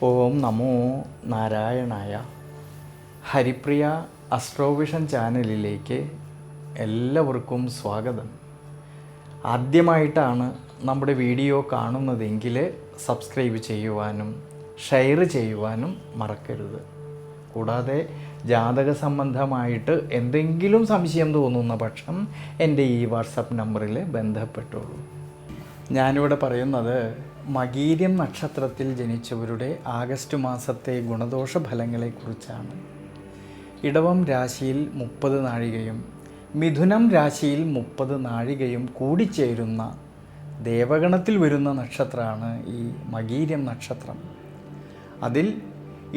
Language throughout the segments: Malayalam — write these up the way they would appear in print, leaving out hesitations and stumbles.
ഓം നമോ നാരായണായ. ഹരിപ്രിയ അസ്ട്രോവിഷൻ ചാനലിലേക്ക് എല്ലാവർക്കും സ്വാഗതം. ആദ്യമായിട്ടാണ് നമ്മുടെ വീഡിയോ കാണുന്നതെങ്കിൽ സബ്സ്ക്രൈബ് ചെയ്യുവാനും ഷെയർ ചെയ്യുവാനും മറക്കരുത്. കൂടാതെ ജാതക സംബന്ധമായിട്ട് എന്തെങ്കിലും സംശയം തോന്നുന്ന പക്ഷം എൻ്റെ ഈ വാട്സപ്പ് നമ്പറിൽ ബന്ധപ്പെട്ടോളൂ. ഞാനിവിടെ പറയുന്നത് മകീരം നക്ഷത്രത്തിൽ ജനിച്ചവരുടെ ആഗസ്റ്റ് മാസത്തെ ഗുണദോഷ ഫലങ്ങളെക്കുറിച്ചാണ്. ഇടവം രാശിയിൽ 30 നാഴികയും മിഥുനം രാശിയിൽ 30 നാഴികയും കൂടിച്ചേരുന്ന ദേവഗണത്തിൽ വരുന്ന നക്ഷത്രമാണ് ഈ മകീരം നക്ഷത്രം. അതിൽ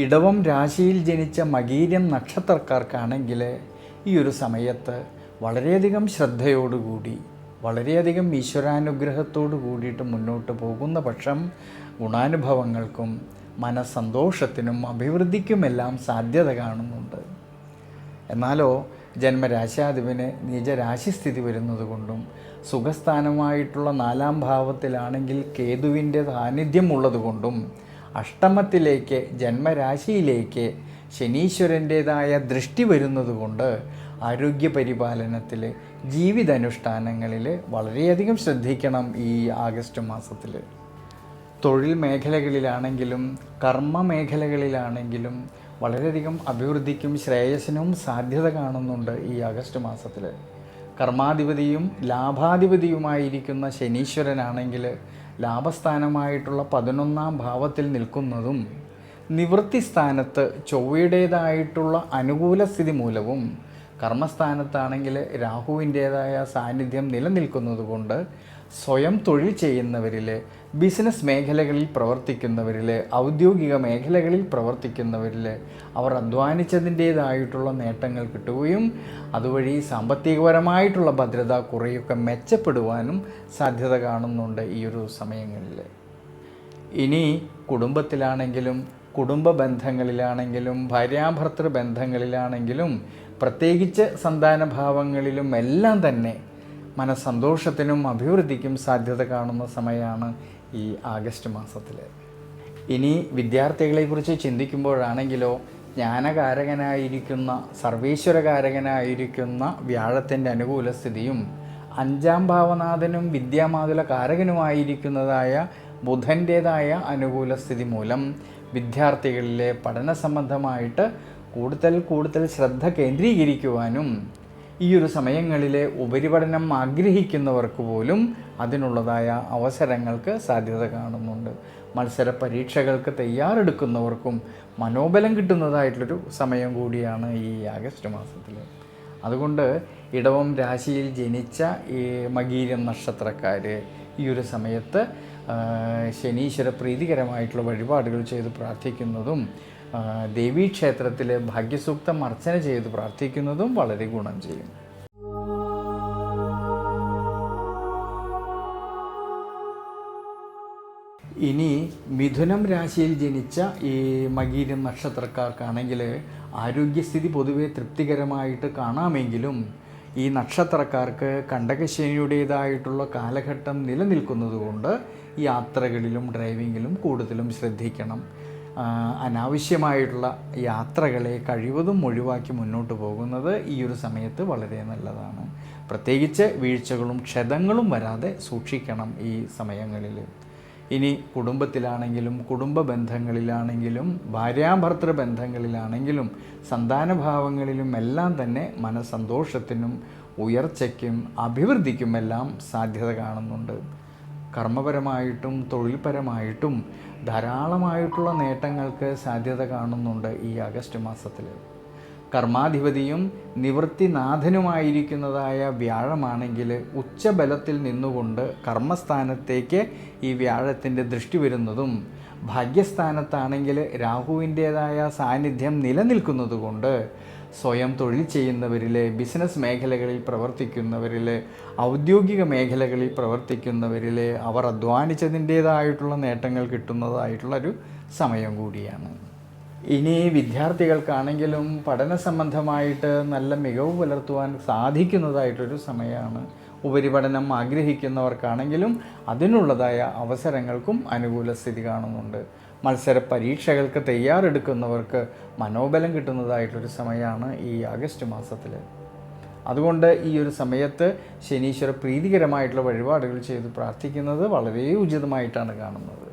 ഇടവം രാശിയിൽ ജനിച്ച മകീരം നക്ഷത്രക്കാർക്കാണെങ്കിൽ ഈ ഒരു സമയത്ത് വളരെയധികം ശ്രദ്ധയോടുകൂടി വളരെയധികം ഈശ്വരാനുഗ്രഹത്തോടു കൂടിയിട്ട് മുന്നോട്ട് പോകുന്ന പക്ഷം ഗുണാനുഭവങ്ങൾക്കും മനസ്സന്തോഷത്തിനും അഭിവൃദ്ധിക്കുമെല്ലാം സാധ്യത കാണുന്നുണ്ട്. എന്നാലോ ജന്മരാശ്യാധിപന് നീചരാശിസ്ഥിതി വരുന്നത് കൊണ്ടും സുഖസ്ഥാനമായിട്ടുള്ള 4-ാം ഭാവത്തിലാണെങ്കിൽ കേതുവിൻ്റെ സാന്നിധ്യം ഉള്ളതുകൊണ്ടും അഷ്ടമത്തിലേക്ക് ജന്മരാശിയിലേക്ക് ശനീശ്വരൻ്റേതായ ദൃഷ്ടി വരുന്നതുകൊണ്ട് ആരോഗ്യപരിപാലനത്തിൽ ജീവിതാനുഷ്ഠാനങ്ങളിൽ വളരെയധികം ശ്രദ്ധിക്കണം. ഈ ആഗസ്റ്റ് മാസത്തിൽ തൊഴിൽ മേഖലകളിലാണെങ്കിലും കർമ്മ മേഖലകളിലാണെങ്കിലും വളരെയധികം അഭിവൃദ്ധിക്കും ശ്രേയസ്സിനും സാധ്യത കാണുന്നുണ്ട്. ഈ ആഗസ്റ്റ് മാസത്തിൽ കർമാധിപതിയും ലാഭാധിപതിയുമായിരിക്കുന്ന ശനീശ്വരനാണെങ്കിൽ ലാഭസ്ഥാനമായിട്ടുള്ള 11-ാം ഭാവത്തിൽ നിൽക്കുന്നതും നിവൃത്തി സ്ഥാനത്ത് ചൊവ്വയുടേതായിട്ടുള്ള അനുകൂല സ്ഥിതി മൂലവും കർമ്മസ്ഥാനത്താണെങ്കിൽ രാഹുവിൻ്റേതായ സാന്നിധ്യം നിലനിൽക്കുന്നത് കൊണ്ട് സ്വയം തൊഴിൽ ചെയ്യുന്നവരിൽ, ബിസിനസ് മേഖലകളിൽ പ്രവർത്തിക്കുന്നവരിൽ, ഔദ്യോഗിക മേഖലകളിൽ പ്രവർത്തിക്കുന്നവരിൽ അവർ അധ്വാനിച്ചതിൻ്റേതായിട്ടുള്ള നേട്ടങ്ങൾ കിട്ടുകയും അതുവഴി സാമ്പത്തികപരമായിട്ടുള്ള ഭദ്രത കുറേയൊക്കെ മെച്ചപ്പെടുവാനും സാധ്യത കാണുന്നുണ്ട് ഈ ഒരു സമയങ്ങളിൽ. ഇനി കുടുംബത്തിലാണെങ്കിലും കുടുംബ ബന്ധങ്ങളിലാണെങ്കിലും ഭാര്യാഭർത്തൃ ബന്ധങ്ങളിലാണെങ്കിലും പ്രത്യേകിച്ച് സന്താനഭാവങ്ങളിലും എല്ലാം തന്നെ മനസ്സന്തോഷത്തിനും അഭിവൃദ്ധിക്കും സാധ്യത കാണുന്ന സമയമാണ് ഈ ആഗസ്റ്റ് മാസത്തിൽ. ഇനി വിദ്യാർത്ഥികളെക്കുറിച്ച് ചിന്തിക്കുമ്പോഴാണെങ്കിലോ ജ്ഞാനകാരകനായിരിക്കുന്ന സർവേശ്വരകാരകനായിരിക്കുന്ന വ്യാഴത്തിൻ്റെ അനുകൂല സ്ഥിതിയും 5-ാം ഭാവനാഥനും വിദ്യാമാതുല കാരകനുമായിരിക്കുന്നതായ ബുധൻ്റേതായ അനുകൂല സ്ഥിതി മൂലം വിദ്യാർത്ഥികളിലെ പഠന സംബന്ധമായിട്ട് കൂടുതൽ ശ്രദ്ധ കേന്ദ്രീകരിക്കുവാനും ഈ ഒരു സമയങ്ങളിലെ ഉപരിപഠനം ആഗ്രഹിക്കുന്നവർക്ക് പോലും അതിനുള്ളതായ അവസരങ്ങൾക്ക് സാധ്യത കാണുന്നുണ്ട്. മത്സര പരീക്ഷകൾക്ക് തയ്യാറെടുക്കുന്നവർക്കും മനോബലം കിട്ടുന്നതായിട്ടുള്ളൊരു സമയം കൂടിയാണ് ഈ ആഗസ്റ്റ് മാസത്തിൽ. അതുകൊണ്ട് ഇടവം രാശിയിൽ ജനിച്ച ഈ മകീരം നക്ഷത്രക്കാർ ഈ ഒരു സമയത്ത് ശനീശ്വര പ്രീതികരമായിട്ടുള്ള വഴിപാടുകൾ ചെയ്ത് പ്രാർത്ഥിക്കുന്നതും ദേവീക്ഷേത്രത്തിൽ ഭാഗ്യസൂക്തം അർച്ചന ചെയ്ത് പ്രാർത്ഥിക്കുന്നതും വളരെ ഗുണം ചെയ്യും. ഇനി മിഥുനം രാശിയിൽ ജനിച്ച ഈ മകീരം നക്ഷത്രക്കാർക്കാണെങ്കിൽ ആരോഗ്യസ്ഥിതി പൊതുവെ തൃപ്തികരമായിട്ട് കാണാമെങ്കിലും ഈ നക്ഷത്രക്കാർക്ക് കണ്ടകശനിയുടേതായിട്ടുള്ള കാലഘട്ടം നിലനിൽക്കുന്നതുകൊണ്ട് യാത്രകളിലും ഡ്രൈവിങ്ങിലും കൂടുതലും ശ്രദ്ധിക്കണം. അനാവശ്യമായിട്ടുള്ള യാത്രകളെ കഴിവതും ഒഴിവാക്കി മുന്നോട്ട് പോകുന്നത് ഈ ഒരു സമയത്ത് വളരെ നല്ലതാണ്. പ്രത്യേകിച്ച് വീഴ്ചകളും ക്ഷതങ്ങളും വരാതെ സൂക്ഷിക്കണം ഈ സമയങ്ങളിൽ. ഇനി കുടുംബത്തിലാണെങ്കിലും കുടുംബ ബന്ധങ്ങളിലാണെങ്കിലും ഭാര്യാഭർത്തൃ ബന്ധങ്ങളിലാണെങ്കിലും സന്താനഭാവങ്ങളിലും എല്ലാം തന്നെ മനസ്സന്തോഷത്തിനും ഉയർച്ചയ്ക്കും അഭിവൃദ്ധിക്കുമെല്ലാം സാധ്യത കാണുന്നുണ്ട്. കർമ്മപരമായിട്ടും തൊഴിൽപരമായിട്ടും ധാരാളമായിട്ടുള്ള നേട്ടങ്ങൾക്ക് സാധ്യത കാണുന്നുണ്ട് ഈ ആഗസ്റ്റ് മാസത്തിൽ. കർമാധിപതിയും നിവൃത്തിനാഥനുമായിരിക്കുന്നതായ വ്യാഴമാണെങ്കിൽ ഉച്ചബലത്തിൽ നിന്നുകൊണ്ട് കർമ്മസ്ഥാനത്തേക്ക് ഈ വ്യാഴത്തിൻ്റെ ദൃഷ്ടി വരുന്നതും ഭാഗ്യസ്ഥാനത്താണെങ്കിൽ രാഹുവിൻ്റേതായ സാന്നിധ്യം നിലനിൽക്കുന്നത് കൊണ്ട് സ്വയം തൊഴിൽ ചെയ്യുന്നവരിൽ, ബിസിനസ് മേഖലകളിൽ പ്രവർത്തിക്കുന്നവരിൽ, ഔദ്യോഗിക മേഖലകളിൽ പ്രവർത്തിക്കുന്നവരിൽ അവർ അധ്വാനിച്ചതിൻ്റേതായിട്ടുള്ള നേട്ടങ്ങൾ കിട്ടുന്നതായിട്ടുള്ളൊരു സമയം കൂടിയാണ്. ഇനി വിദ്യാർത്ഥികൾക്കാണെങ്കിലും പഠന സംബന്ധമായിട്ട് നല്ല മികവ് പുലർത്തുവാൻ സാധിക്കുന്നതായിട്ടൊരു സമയമാണ്. ഉപരിപഠനം ആഗ്രഹിക്കുന്നവർക്കാണെങ്കിലും അതിനുള്ളതായ അവസരങ്ങൾക്കും അനുകൂല സ്ഥിതി കാണുന്നുണ്ട്. മത്സര പരീക്ഷകൾക്ക് തയ്യാറെടുക്കുന്നവർക്ക് മനോബലം കിട്ടുന്നതായിട്ടൊരു സമയമാണ് ഈ ആഗസ്റ്റ് മാസത്തിൽ. അതുകൊണ്ട് ഈ ഒരു സമയത്ത് ശനീശ്വര പ്രീതികരമായിട്ടുള്ള വഴിപാടുകൾ ചെയ്ത് പ്രാർത്ഥിക്കുന്നത് വളരെ ഉചിതമായിട്ടാണ് കാണുന്നത്.